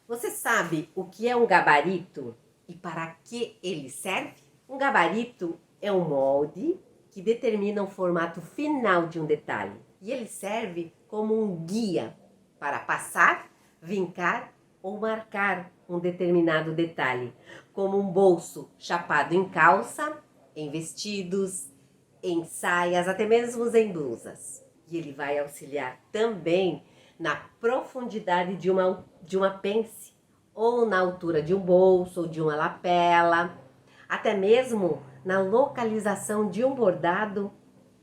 Você sabe o que é um gabarito e para que ele serve? Um gabarito é um molde que determina o formato final de um detalhe. E ele serve como um guia para passar, vincar ou marcar um determinado detalhe, como um bolso chapado em calça, em vestidos, em saias, até mesmo em blusas. E ele vai auxiliar também na profundidade de uma pence, ou na altura de um bolso ou de uma lapela, até mesmo na localização de um bordado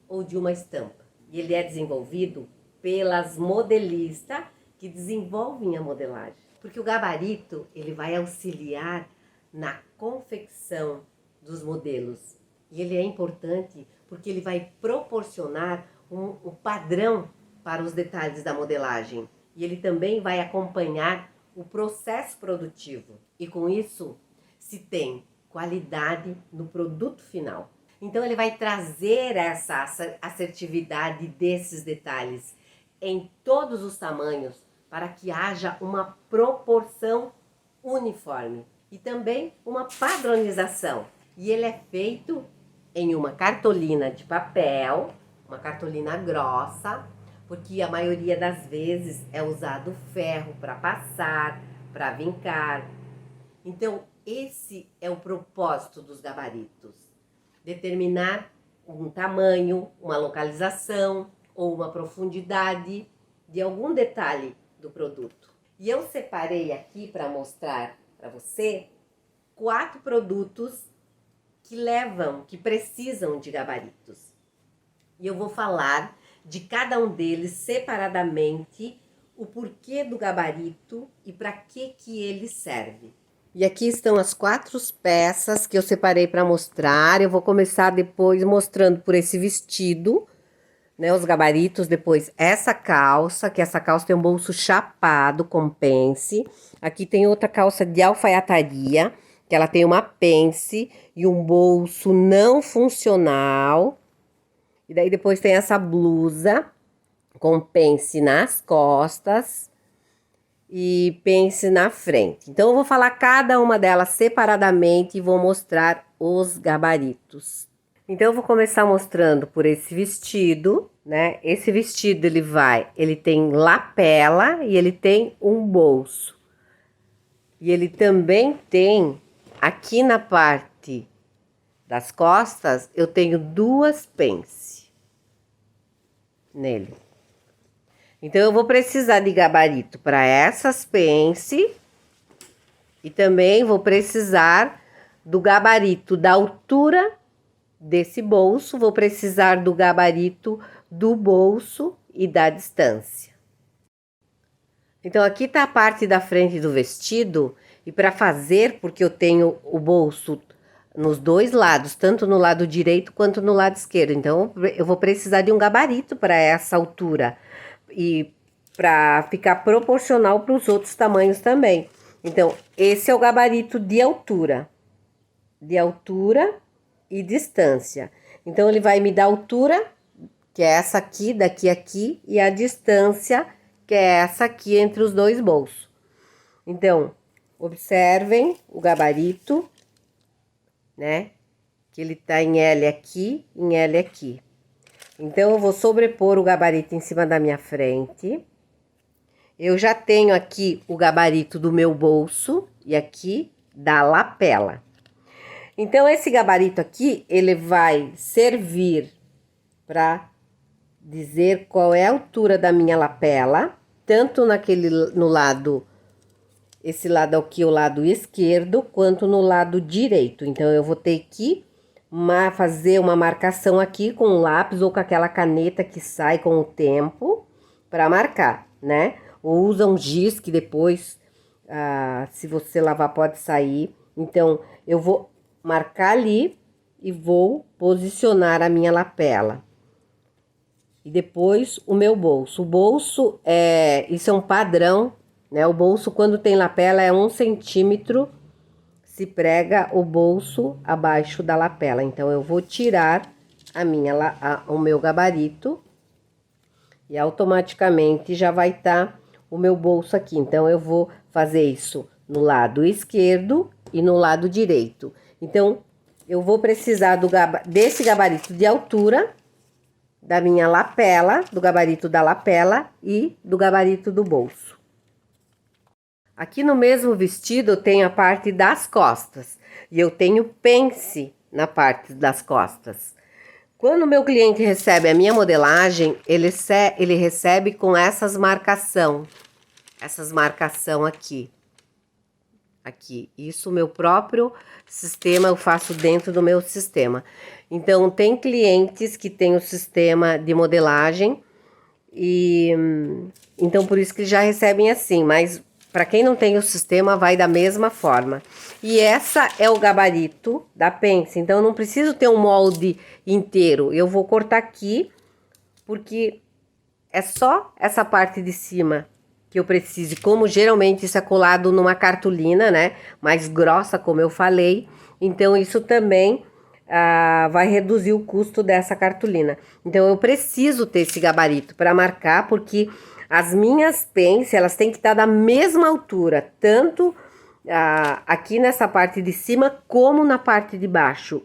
ou de uma estampa. E ele é desenvolvido pelas modelistas que desenvolvem a modelagem, porque o gabarito ele vai auxiliar na confecção dos modelos. E ele é importante porque ele vai proporcionar um padrão para os detalhes da modelagem. E ele também vai acompanhar o processo produtivo. E com isso se tem qualidade no produto final. Então ele vai trazer essa assertividade desses detalhes em todos os tamanhos para que haja uma proporção uniforme e também uma padronização. E ele é feito em uma cartolina de papel, uma cartolina grossa, porque a maioria das vezes é usado ferro para passar, para vincar. Então, esse é o propósito dos gabaritos: determinar um tamanho, uma localização ou uma profundidade de algum detalhe do produto. E eu separei aqui para mostrar para você 4 produtos que precisam de gabaritos. E eu vou falar de cada um deles separadamente, o porquê do gabarito e para que ele serve. E aqui estão as 4 peças que eu separei para mostrar. Eu vou começar depois mostrando por esse vestido, né, os gabaritos, depois essa calça, que essa calça tem um bolso chapado com pence. Aqui tem outra calça de alfaiataria, que ela tem uma pence e um bolso não funcional. E daí depois tem essa blusa com pence nas costas e pence na frente. Então eu vou falar cada uma delas separadamente e vou mostrar os gabaritos. Então eu vou começar mostrando por esse vestido, né? Esse vestido ele tem lapela e ele tem um bolso. E ele também tem aqui na parte das costas, eu tenho 2 pence nele. Então eu vou precisar de gabarito para essas pence e também vou precisar do gabarito da altura desse bolso, vou precisar do gabarito do bolso e da distância. Então aqui tá a parte da frente do vestido e para fazer, porque eu tenho o bolso nos 2 lados, tanto no lado direito quanto no lado esquerdo. Então eu vou precisar de um gabarito para essa altura e para ficar proporcional para os outros tamanhos também. Então esse é o gabarito de altura e distância. Então ele vai me dar a altura, que é essa aqui, daqui a aqui, e a distância, que é essa aqui entre os 2 bolsos. Então, observem o gabarito, né? Que ele tá em L aqui, em L aqui. Então, eu vou sobrepor o gabarito em cima da minha frente. Eu já tenho aqui o gabarito do meu bolso e aqui da lapela. Então, esse gabarito aqui, ele vai servir para dizer qual é a altura da minha lapela, tanto no lado, esse lado aqui, o lado esquerdo, quanto no lado direito. Então, eu vou ter que fazer uma marcação aqui com um lápis ou com aquela caneta que sai com o tempo para marcar, né? Ou usa um giz que depois, se você lavar, pode sair. Então, eu vou marcar ali e vou posicionar a minha lapela. E depois o meu bolso. O bolso isso é um padrão, né? O bolso, quando tem lapela, é 1 centímetro. Se prega o bolso abaixo da lapela. Então eu vou tirar o meu gabarito e automaticamente já vai estar o meu bolso aqui. Então eu vou fazer isso no lado esquerdo e no lado direito. Então, eu vou precisar desse gabarito de altura, da minha lapela, do gabarito da lapela e do gabarito do bolso. Aqui no mesmo vestido eu tenho a parte das costas e eu tenho pence na parte das costas. Quando o meu cliente recebe a minha modelagem, ele recebe com essas marcação aqui. Aqui, isso o meu próprio sistema eu faço dentro do meu sistema. Então, tem clientes que têm o sistema de modelagem e então por isso que já recebem assim, mas para quem não tem o sistema vai da mesma forma. E essa é o gabarito da pence, então eu não preciso ter um molde inteiro. Eu vou cortar aqui porque é só essa parte de cima que eu preciso, como geralmente isso é colado numa cartolina, né, mais grossa, como eu falei, então isso também vai reduzir o custo dessa cartolina. Então eu preciso ter esse gabarito para marcar, porque as minhas pences, elas têm que estar da mesma altura, tanto aqui nessa parte de cima, como na parte de baixo.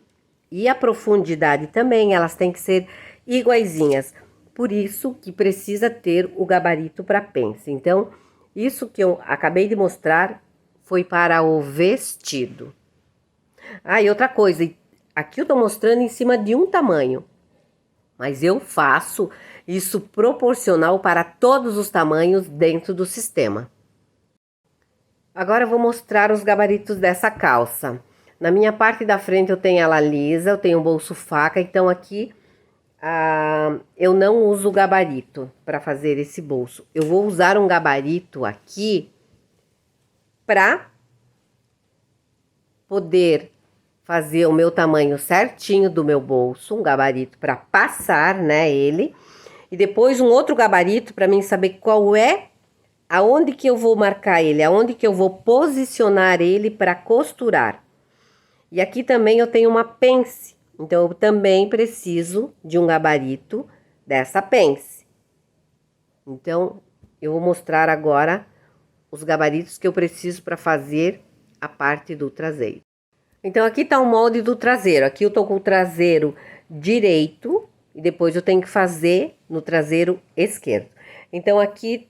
E a profundidade também, elas têm que ser iguaizinhas. Por isso que precisa ter o gabarito para pence. Então, isso que eu acabei de mostrar foi para o vestido. E outra coisa, aqui eu tô mostrando em cima de um tamanho, mas eu faço isso proporcional para todos os tamanhos dentro do sistema. Agora eu vou mostrar os gabaritos dessa calça. Na minha parte da frente eu tenho ela lisa, eu tenho um bolso faca, então aqui eu não uso gabarito para fazer esse bolso. Eu vou usar um gabarito aqui para poder fazer o meu tamanho certinho do meu bolso, um gabarito para passar, né, ele. E depois um outro gabarito para mim saber qual é, aonde que eu vou marcar ele, aonde que eu vou posicionar ele para costurar. E aqui também eu tenho uma pence. Então, eu também preciso de um gabarito dessa pence. Então, eu vou mostrar agora os gabaritos que eu preciso para fazer a parte do traseiro. Então, aqui tá o molde do traseiro. Aqui eu tô com o traseiro direito e depois eu tenho que fazer no traseiro esquerdo. Então, aqui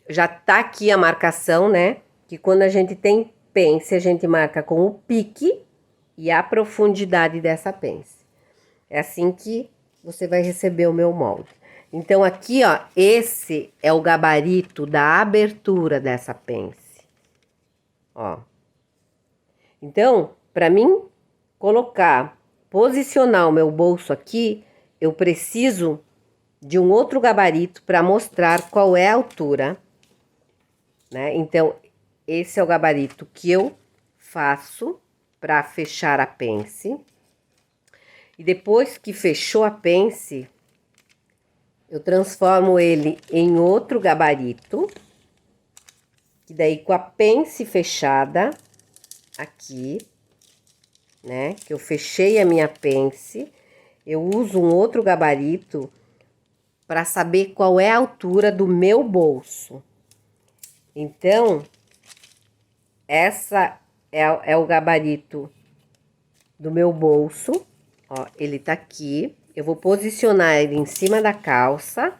já tá aqui a marcação, né? Que quando a gente tem pence, a gente marca com o pique e a profundidade dessa pence. É assim que você vai receber o meu molde. Então, aqui, ó, esse é o gabarito da abertura dessa pence. Ó. Então, para mim posicionar o meu bolso aqui, eu preciso de um outro gabarito para mostrar qual é a altura, né? Então, esse é o gabarito que eu faço para fechar a pence. E depois que fechou a pence, eu transformo ele em outro gabarito. E daí com a pence fechada aqui, né? Que eu fechei a minha pence, eu uso um outro gabarito para saber qual é a altura do meu bolso. Então, essa é o gabarito do meu bolso, ó, ele tá aqui. Eu vou posicionar ele em cima da calça,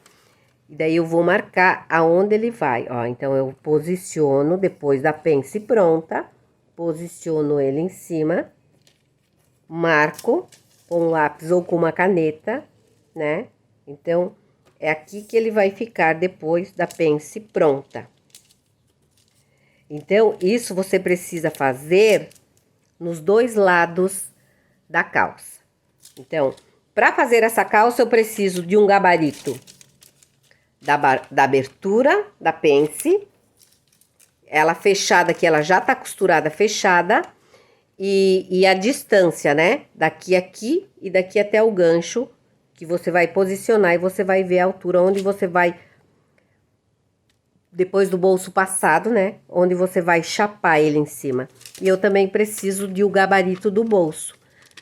e daí eu vou marcar aonde ele vai, ó. Então, eu posiciono depois da pence pronta, posiciono ele em cima, marco com um lápis ou com uma caneta, né? Então, é aqui que ele vai ficar depois da pence pronta. Então, isso você precisa fazer nos dois lados da calça. Então, para fazer essa calça, eu preciso de um gabarito da abertura da pence, ela fechada aqui, ela já tá costurada fechada, e a distância, né? Daqui aqui e daqui até o gancho, que você vai posicionar e você vai ver a altura onde você vai, depois do bolso passado, né? Onde você vai chapar ele em cima. E eu também preciso de o gabarito do bolso,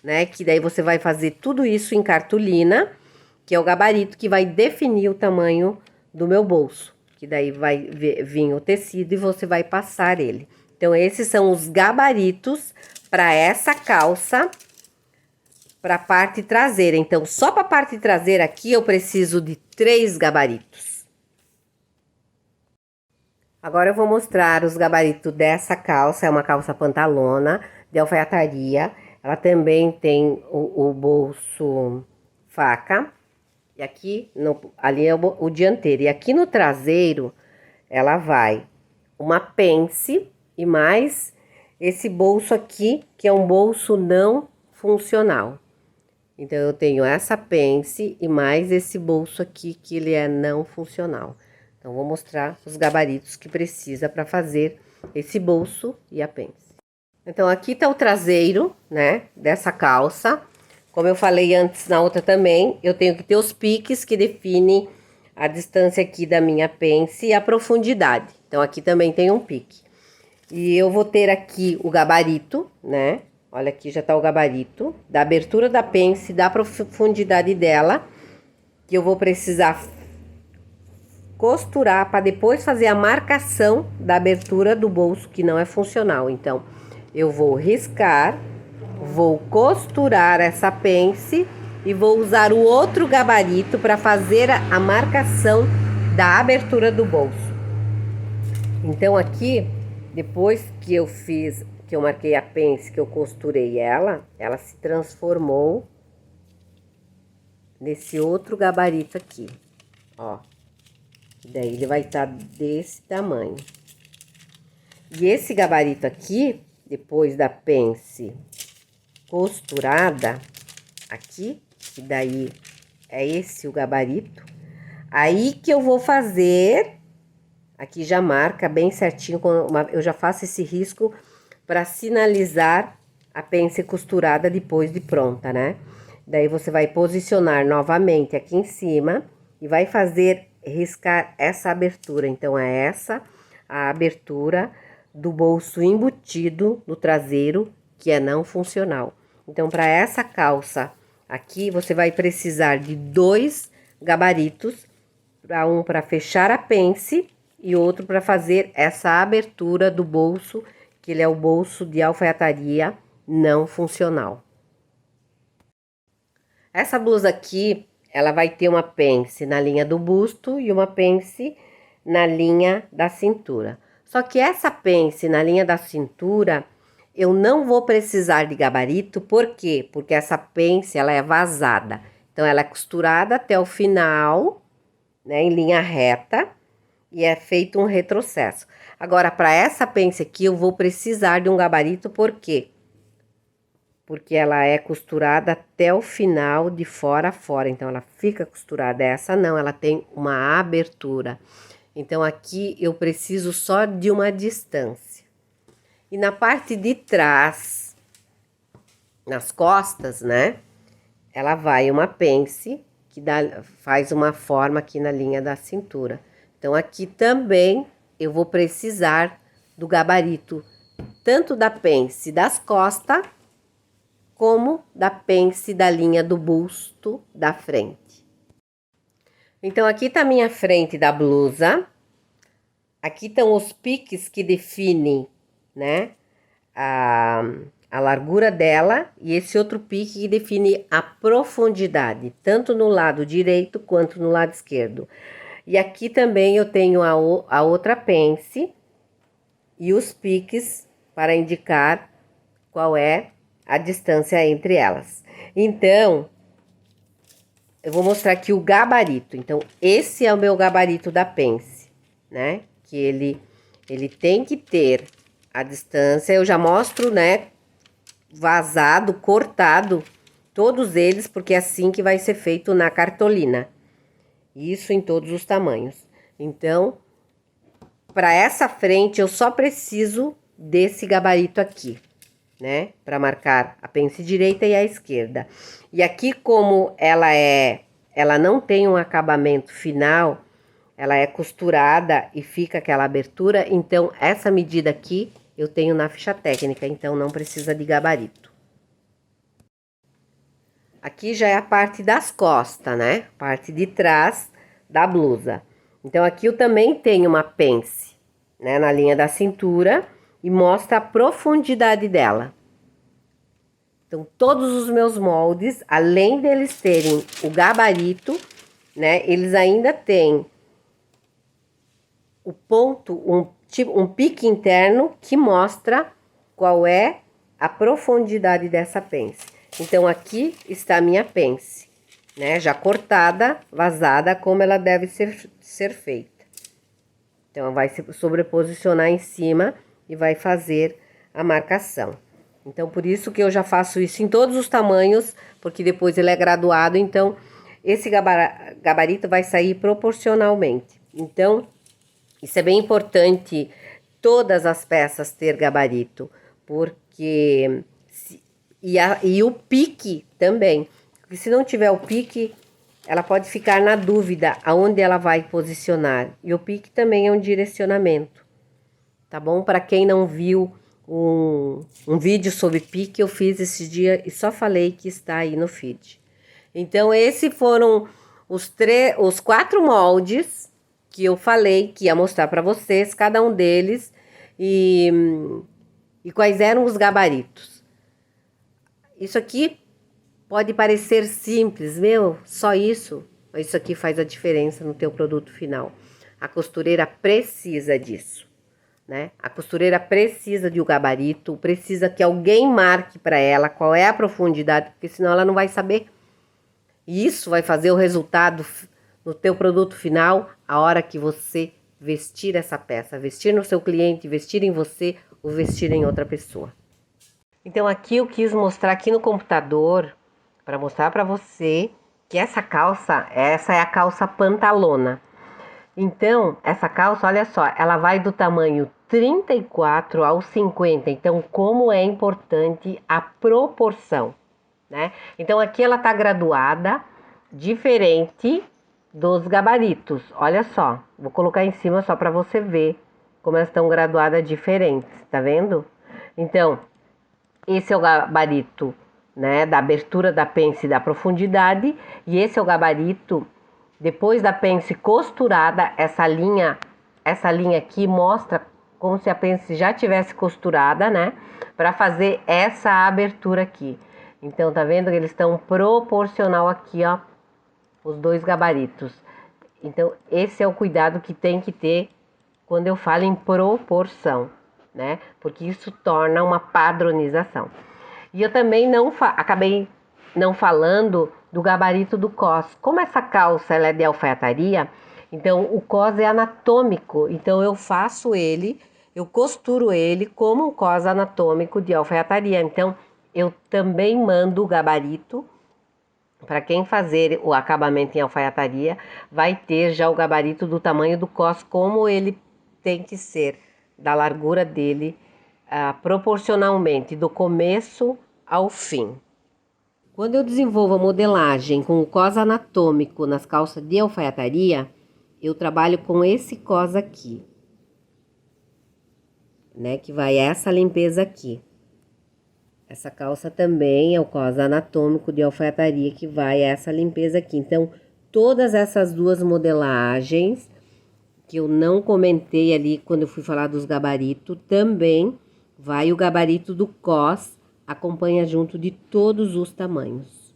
né? Que daí você vai fazer tudo isso em cartolina, que é o gabarito que vai definir o tamanho do meu bolso. que daí vai vir o tecido e você vai passar ele. Então, esses são os gabaritos para essa calça, para a parte traseira. Então, só para a parte traseira aqui, eu preciso de 3 gabaritos. Agora eu vou mostrar os gabaritos dessa calça. É uma calça pantalona de alfaiataria. Ela também tem o bolso faca. E aqui, ali é o dianteiro. E aqui no traseiro, ela vai uma pence e mais esse bolso aqui, que é um bolso não funcional. Então, eu tenho essa pence e mais esse bolso aqui, que ele é não funcional. Então, vou mostrar os gabaritos que precisa para fazer esse bolso e a pence. Então, aqui tá o traseiro, né, dessa calça. Como eu falei antes na outra também, eu tenho que ter os piques que definem a distância aqui da minha pence e a profundidade. Então, aqui também tem um pique. E eu vou ter aqui o gabarito, né? Olha, aqui já tá o gabarito da abertura da pence, da profundidade dela, que eu vou precisar costurar para depois fazer a marcação da abertura do bolso, que não é funcional. Então, eu vou riscar, vou costurar essa pence e vou usar o outro gabarito para fazer a marcação da abertura do bolso. Então, aqui, depois que eu fiz, que eu marquei a pence, que eu costurei ela se transformou nesse outro gabarito aqui, ó. Daí ele vai estar desse tamanho. E esse gabarito aqui, depois da pence costurada, aqui, que daí é esse o gabarito, aí que eu vou fazer, aqui já marca bem certinho, eu já faço esse risco para sinalizar a pence costurada depois de pronta, né? Daí você vai posicionar novamente aqui em cima e vai fazer riscar essa abertura. Então, é essa a abertura do bolso embutido no traseiro, que é não funcional. Então, para essa calça aqui, você vai precisar de 2 gabaritos, um para fechar a pence e outro para fazer essa abertura do bolso, que ele é o bolso de alfaiataria não funcional. Essa blusa aqui, ela vai ter uma pence na linha do busto e uma pence na linha da cintura. Só que essa pence na linha da cintura, eu não vou precisar de gabarito, por quê? Porque essa pence, ela é vazada. Então, ela é costurada até o final, né, em linha reta, e é feito um retrocesso. Agora, para essa pence aqui, eu vou precisar de um gabarito, por quê? Porque ela é costurada até o final, de fora a fora. Então, ela fica costurada. Essa não, ela tem uma abertura. Então, aqui eu preciso só de uma distância. E na parte de trás, nas costas, né? Ela vai uma pence, que faz uma forma aqui na linha da cintura. Então, aqui também eu vou precisar do gabarito, tanto da pence das costas, como da pence da linha do busto da frente. Então, aqui tá a minha frente da blusa. Aqui estão os piques que definem, né, a largura dela, e esse outro pique que define a profundidade, tanto no lado direito quanto no lado esquerdo. E aqui também eu tenho a outra pence e os piques para indicar qual é a distância entre elas. Então, eu vou mostrar aqui o gabarito. Então, esse é o meu gabarito da pence, né? Que ele tem que ter a distância. Eu já mostro, né? Vazado, cortado, todos eles, porque é assim que vai ser feito na cartolina. Isso em todos os tamanhos. Então, para essa frente, eu só preciso desse gabarito aqui, né? Para marcar a pence direita e a esquerda. E aqui, como ela não tem um acabamento final, ela é costurada e fica aquela abertura, então essa medida aqui eu tenho na ficha técnica, então não precisa de gabarito. Aqui já é a parte das costas, né? Parte de trás da blusa. Então aqui eu também tenho uma pence, né, na linha da cintura e mostra a profundidade dela. Então todos os meus moldes, além deles terem o gabarito, né, eles ainda têm o ponto, um pique interno que mostra qual é a profundidade dessa pence. Então aqui está a minha pence, né, já cortada, vazada, como ela deve ser feita. Então ela vai se sobreposicionar em cima e vai fazer a marcação. Então por isso que eu já faço isso em todos os tamanhos, porque depois ele é graduado, então esse gabarito vai sair proporcionalmente. Então isso é bem importante, todas as peças ter gabarito, porque e o pique também, porque se não tiver o pique, ela pode ficar na dúvida aonde ela vai posicionar. E o pique também é um direcionamento, tá bom? Para quem não viu um vídeo sobre pique, eu fiz esse dia e só falei que está aí no feed. Então esses foram os 4 moldes que eu falei que ia mostrar para vocês, cada um deles, e quais eram os gabaritos. Isso aqui pode parecer simples, só isso, mas isso aqui faz a diferença no teu produto final. A costureira precisa disso, né? A costureira precisa de um gabarito, precisa que alguém marque para ela qual é a profundidade, porque senão ela não vai saber. E isso vai fazer o resultado no teu produto final, a hora que você vestir essa peça, vestir no seu cliente, vestir em você ou vestir em outra pessoa. Então aqui eu quis mostrar aqui no computador, para mostrar para você que essa é a calça pantalona. Então, essa calça, olha só, ela vai do tamanho 34 ao 50, então como é importante a proporção, né? Então aqui ela tá graduada, diferente dos gabaritos. Olha só, vou colocar em cima só para você ver como elas estão graduadas diferentes, tá vendo? Então, esse é o gabarito, né, da abertura da pence e da profundidade, e esse é o gabarito depois da pence costurada. Essa linha aqui mostra como se a pence já tivesse costurada, né, para fazer essa abertura aqui. Então, tá vendo que eles estão proporcional aqui, ó, os dois gabaritos. Então, esse é o cuidado que tem que ter quando eu falo em proporção, né? Porque isso torna uma padronização. E eu também acabei não falando do gabarito do cos. Como essa calça ela é de alfaiataria, então o cos é anatômico. Então eu costuro ele como um cos anatômico de alfaiataria. Então eu também mando o gabarito. Para quem fazer o acabamento em alfaiataria, vai ter já o gabarito do tamanho do cos, como ele tem que ser, da largura dele, proporcionalmente, do começo ao fim. Quando eu desenvolvo a modelagem com o cos anatômico nas calças de alfaiataria, eu trabalho com esse cos aqui, né, que vai essa limpeza aqui. Essa calça também é o cos anatômico de alfaiataria, que vai essa limpeza aqui. Então, todas essas duas modelagens, que eu não comentei ali quando eu fui falar dos gabaritos, também vai o gabarito do cos, acompanha junto de todos os tamanhos.